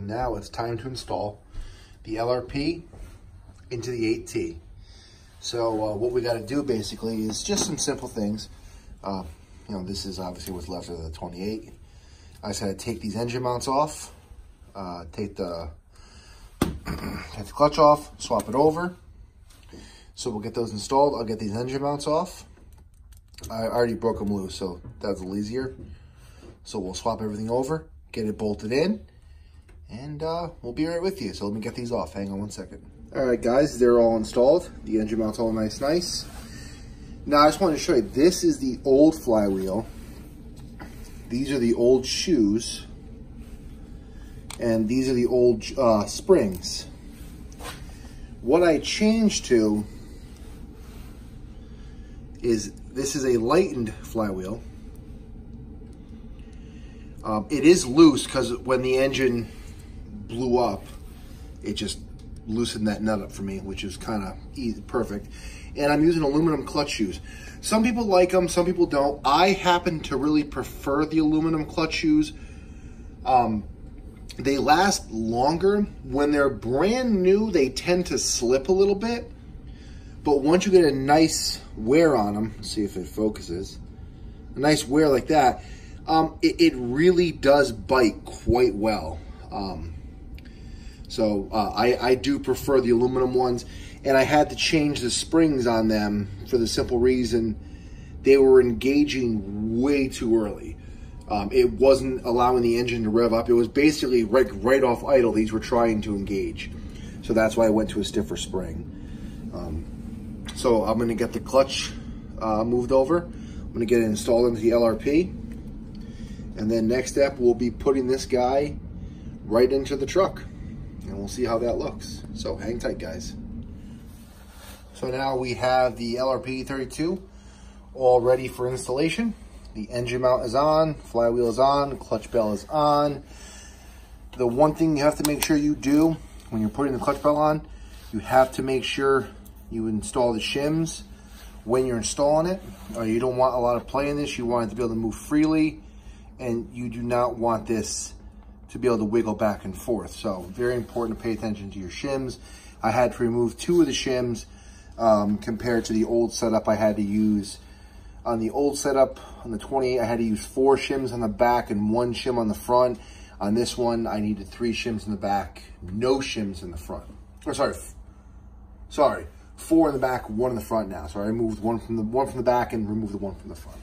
now it's time to install the LRP into the 8T. So what we got to do basically is just some simple things. You know, this is obviously what's left of the 28. I just had to take these engine mounts off, take the clutch off, swap it over. So we'll get those installed. I'll get these engine mounts off. I already broke them loose, so that's a little easier. So we'll swap everything over, get it bolted in, and we'll be right with you. So let me get these off. Hang on one second. All right, guys, they're all installed. The engine mount's all nice. Now, I just wanted to show you, this is the old Flywheel. These are the old shoes. And these are the old springs. What I changed to is, this is a lightened Flywheel. It is loose because when the engine blew up, it just loosened that nut up for me, which is kind of easy, perfect. And I'm using aluminum clutch shoes. Some people like them, some people don't. I happen to really prefer the aluminum clutch shoes. They last longer. When they're brand new, they tend to slip a little bit. But once you get a nice wear on them, let's see if it focuses, a nice wear like that, it really does bite quite well. So I do prefer the aluminum ones, and I had to change the springs on them for the simple reason they were engaging way too early. It wasn't allowing the engine to rev up. It was basically right off idle. These were trying to engage. So that's why I went to a stiffer spring. So I'm gonna get the clutch moved over. I'm gonna get it installed into the LRP. And then next step, we'll be putting this guy right into the truck. And we'll see how that looks. So hang tight, guys. So now we have the LRP 32 all ready for installation. The engine mount is on, flywheel is on, clutch bell is on. The one thing you have to make sure you do when you're putting the clutch bell on, you have to make sure you install the shims when you're installing it. You don't want a lot of play in this. You want it to be able to move freely, and you do not want this to be able to wiggle back and forth. So very important to pay attention to your shims. I had to remove 2 of the shims compared to the old setup I had to use. On the old setup, on the 28, I had to use 4 shims on the back and 1 shim on the front. On this one, I needed 3 shims in the back, no shims in the front. Or sorry, 4 in the back, 1 in the front now. So I removed one from the back and removed the 1 from the front.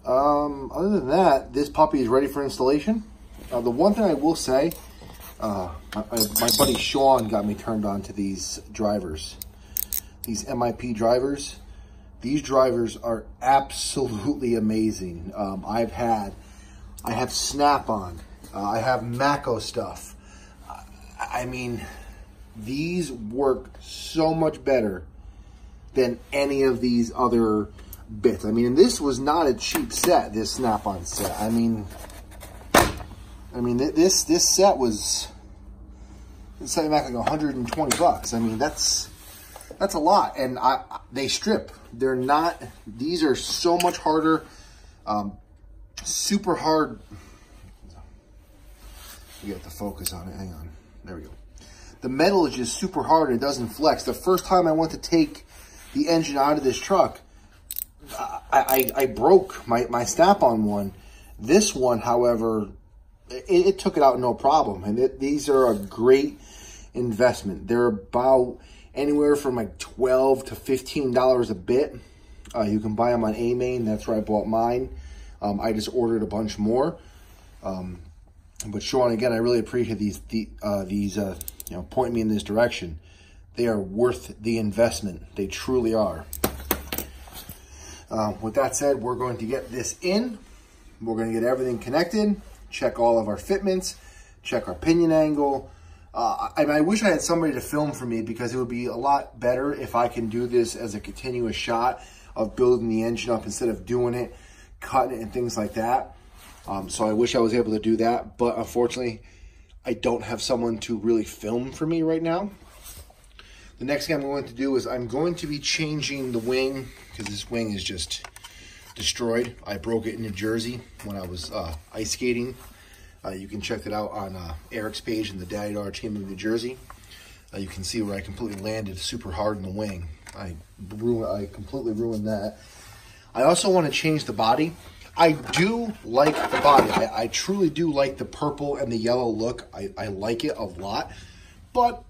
Other than that, this puppy is ready for installation. The one thing I will say, my buddy Sean got me turned on to these drivers, these MIP drivers. These drivers are absolutely amazing. I have Snap-on, I have Mako stuff. I mean, these work so much better than any of these other bits. I mean, this was not a cheap set, this Snap-on set. I mean, this set was, it's setting back like 120 bucks. I mean, that's a lot. And they strip. They're not, these are so much harder, super hard. You get the focus on it, hang on. There we go. The metal is just super hard and it doesn't flex. The first time I went to take the engine out of this truck, I broke my Snap-on one. This one, however, it took it out no problem. And these are a great investment. They're about anywhere from like $12 to $15 a bit. You can buy them on A-Main. That's where I bought mine. I just ordered a bunch more. But Sean, again, I really appreciate these you know, pointing me in this direction. They are worth the investment. They truly are. With that said, we're going to get this in. We're going to get everything connected, check all of our fitments, check our pinion angle. I wish I had somebody to film for me, because it would be a lot better if I can do this as a continuous shot of building the engine up instead of doing it, cutting it, and things like that. So I wish I was able to do that, but unfortunately, I don't have someone to really film for me right now. The next thing I'm going to do is I'm going to be changing the wing, because this wing is just destroyed. I broke it in New Jersey when I was ice skating You can check that out on Eric's page in the Daddy Daughter Team of New Jersey. You can see where I completely landed super hard in the wing. I completely ruined that. I also want to change the body. I do like the body. I truly do like the purple and the yellow look. I like it a lot, but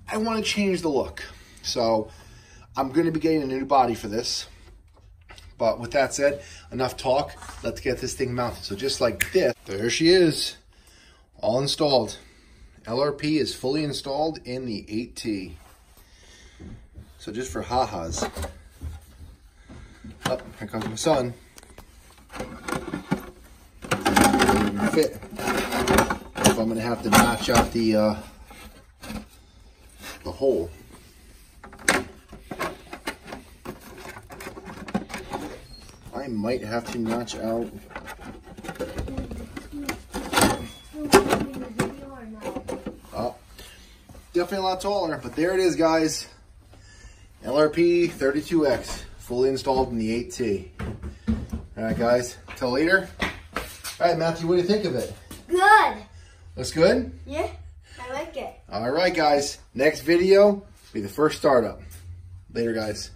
I want to change the look. So I'm going to be getting a new body for this. But with that said, enough talk. Let's get this thing mounted. So just like this, there she is, all installed. LRP is fully installed in the 8T. So just for ha-has. Oh, here comes my son. Fit. If I'm gonna have to notch out the hole. I might have to notch out. Oh, definitely a lot taller, but there it is, guys. LRP 32X, fully installed in the 8T. All right, guys, till later. All right, Matthew, what do you think of it? Good. Looks good? Yeah, I like it. All right, guys, next video will be the first startup. Later, guys.